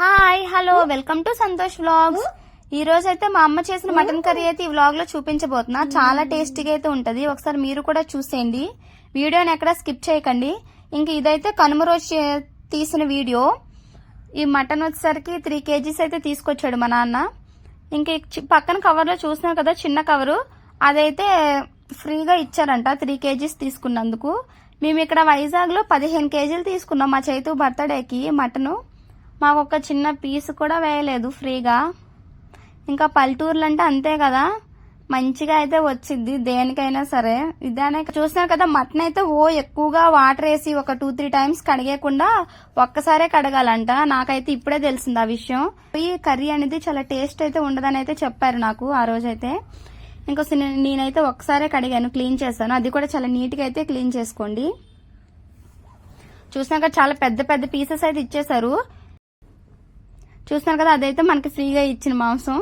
Hi hello welcome to Santosh vlogs. ఈ రోజు అయితే మా అమ్మ చేసిన మటన్ కర్రీ అయితే ఈ వ్లాగ్ లో చూపించబోతున్నా. చాలా టేస్టీగా అయితే ఉంటది. ఒకసారి మీరు కూడా చూసేయండి. వీడియోని ఎక్కడ స్కిప్ చేయకండి. ఇంక ఇదైతే కనుమ రోజు తీసిన వీడియో. ఈ మటన్ వచ్చేసరికి 3 kgs అయితే తీసుకొచ్చాడు మా నాన్న. ఇంక పక్కన కవర్ లో చూస్తున్నారు కదా, చిన్న కవరు అదైతే ఫ్రీగా ఇచ్చారంట 3 kgs తీసుకున్నందుకు. మేము ఇక్కడ వైజాగ్ లో 15 kgలు తీసుకున్నాం మా చైతు బర్త్డేకి మటను. మాకు ఒక చిన్న పీస్ కూడా వేయలేదు ఫ్రీగా. ఇంకా పల్లెటూర్లు అంటే అంతే కదా, మంచిగా అయితే వచ్చింది దేనికైనా సరే. ఇదానే చూస్తున్నారు కదా, మటన్ అయితే ఎక్కువగా వాటర్ వేసి ఒక 2-3 times కడిగేయకుండా ఒక్కసారే కడగాలంట. నాకైతే ఇప్పుడే తెలిసింది ఆ విషయం. ఈ కర్రీ అనేది చాలా టేస్ట్ అయితే ఉండదని అయితే చెప్పారు నాకు ఆ రోజైతే. ఇంకా నేనైతే ఒక్కసారే కడిగాను, క్లీన్ చేశాను. అది కూడా చాలా నీట్ గా అయితే క్లీన్ చేసుకోండి. చూసినాక చాలా పెద్ద పెద్ద పీసెస్ అయితే ఇచ్చేసారు. చూస్తున్నారు కదా, అదైతే మనకి ఫ్రీగా ఇచ్చిన మాంసం.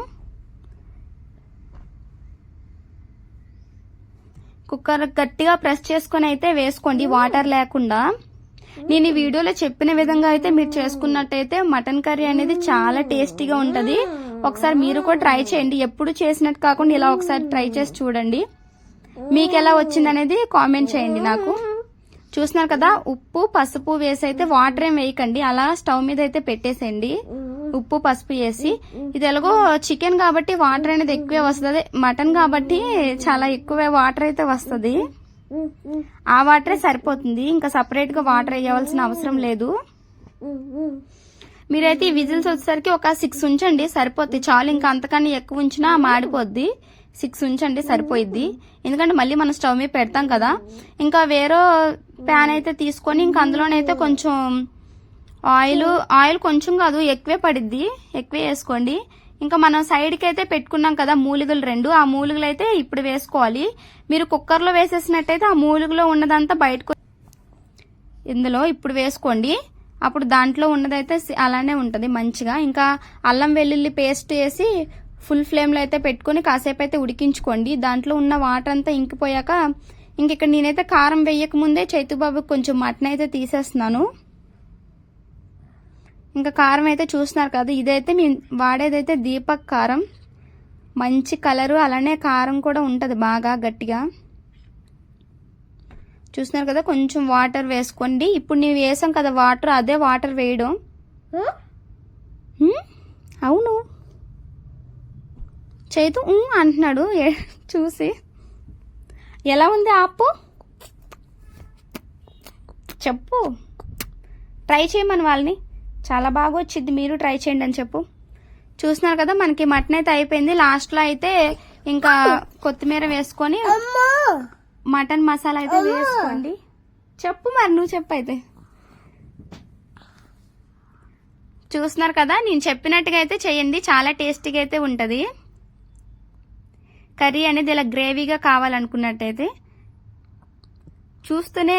కుక్కర్ గట్టిగా ప్రెస్ చేసుకుని అయితే వేసుకోండి, వాటర్ లేకుండా. నేను ఈ వీడియోలో చెప్పిన విధంగా అయితే మీరు చేసుకున్నట్టయితే మటన్ కర్రీ అనేది చాలా టేస్టీగా ఉంటది. ఒకసారి మీరు కూడా ట్రై చేయండి. ఎప్పుడు చేసినట్టు కాకుండా ఇలా ఒకసారి ట్రై చేసి చూడండి. మీకు ఎలా వచ్చింది అనేది కామెంట్ చేయండి నాకు. చూస్తున్నారు కదా, ఉప్పు పసుపు వేసి అయితే వాటర్ ఏం వేయకండి, అలా స్టవ్ మీద అయితే పెట్టేసేయండి. ఉప్పు పసుపు వేసి, ఇది ఎలాగో చికెన్ కాబట్టి వాటర్ అనేది ఎక్కువే వస్తుంది, మటన్ కాబట్టి చాలా ఎక్కువ వాటర్ అయితే వస్తుంది. ఆ వాటరే సరిపోతుంది, ఇంకా సపరేట్ గా వాటర్ వేయవలసిన అవసరం లేదు. మీరైతే ఈ విజిల్స్ వచ్చేసరికి ఒక 6 ఉంచండి, సరిపోద్ది చాలు. ఇంకా అంతకన్నా ఎక్కువ ఉంచినా మాడిపోద్ది. 6 ఉంచండి సరిపోయిద్ది, ఎందుకంటే మళ్ళీ మనం స్టవ్ మీద పెడతాం కదా. ఇంకా వేరే ప్యాన్ అయితే తీసుకొని ఇంకా అందులోనైతే కొంచెం ఆయిల్ కొంచెం కాదు ఎక్కువే పడిద్ది, ఎక్కువే వేసుకోండి. ఇంకా మనం సైడ్కి అయితే పెట్టుకున్నాం కదా మూలిగలు 2, ఆ మూలిగలు అయితే ఇప్పుడు వేసుకోవాలి. మీరు కుక్కర్లో వేసేసినట్టయితే ఆ మూలిగలో ఉన్నదంతా బయటకు ఇందులో ఇప్పుడు వేసుకోండి. అప్పుడు దాంట్లో ఉన్నదైతే అలానే ఉంటది మంచిగా. ఇంకా అల్లం వెల్లుల్లి పేస్ట్ వేసి ఫుల్ ఫ్లేమ్ లో అయితే పెట్టుకుని కాసేపు అయితే ఉడికించుకోండి. దాంట్లో ఉన్న వాటర్ అంతా ఇంకిపోయాక ఇంక ఇక్కడ నేనైతే కారం వేయక ముందే చైతుబాబుకి కొంచెం మటన్ అయితే తీసేస్తున్నాను. ఇంకా కారం అయితే చూస్తున్నారు కదా, ఇదైతే మేము వాడేదైతే దీపక్ కారం. మంచి కలరు, అలానే కారం కూడా ఉంటది బాగా గట్టిగా. చూస్తున్నారు కదా, కొంచెం వాటర్ వేసుకోండి. ఇప్పుడు నేను వేసాం కదా వాటర్, అదే వాటర్ వేయడం. అవును చైతు అంటున్నాడు చూసి. ఎలా ఉంది ఆపు చెప్పు, ట్రై చేయమని వాళ్ళని. చాలా బాగా వచ్చింది, మీరు ట్రై చేయండి అని చెప్పు. చూస్తున్నారు కదా, మనకి మటన్ అయితే అయిపోయింది. లాస్ట్ లో అయితే ఇంకా కొత్తిమీర వేసుకొని మటన్ మసాలా అయితే వేసుకోండి. చెప్పు మరి, నువ్వు చెప్పు అయితే. చూస్తున్నారు కదా, నేను చెప్పినట్టుగా అయితే చేయండి, చాలా టేస్టీగా అయితే ఉంటది. కర్రీ అనేది ఇలా గ్రేవీగా కావాలనుకున్నట్టయితే చూస్తూనే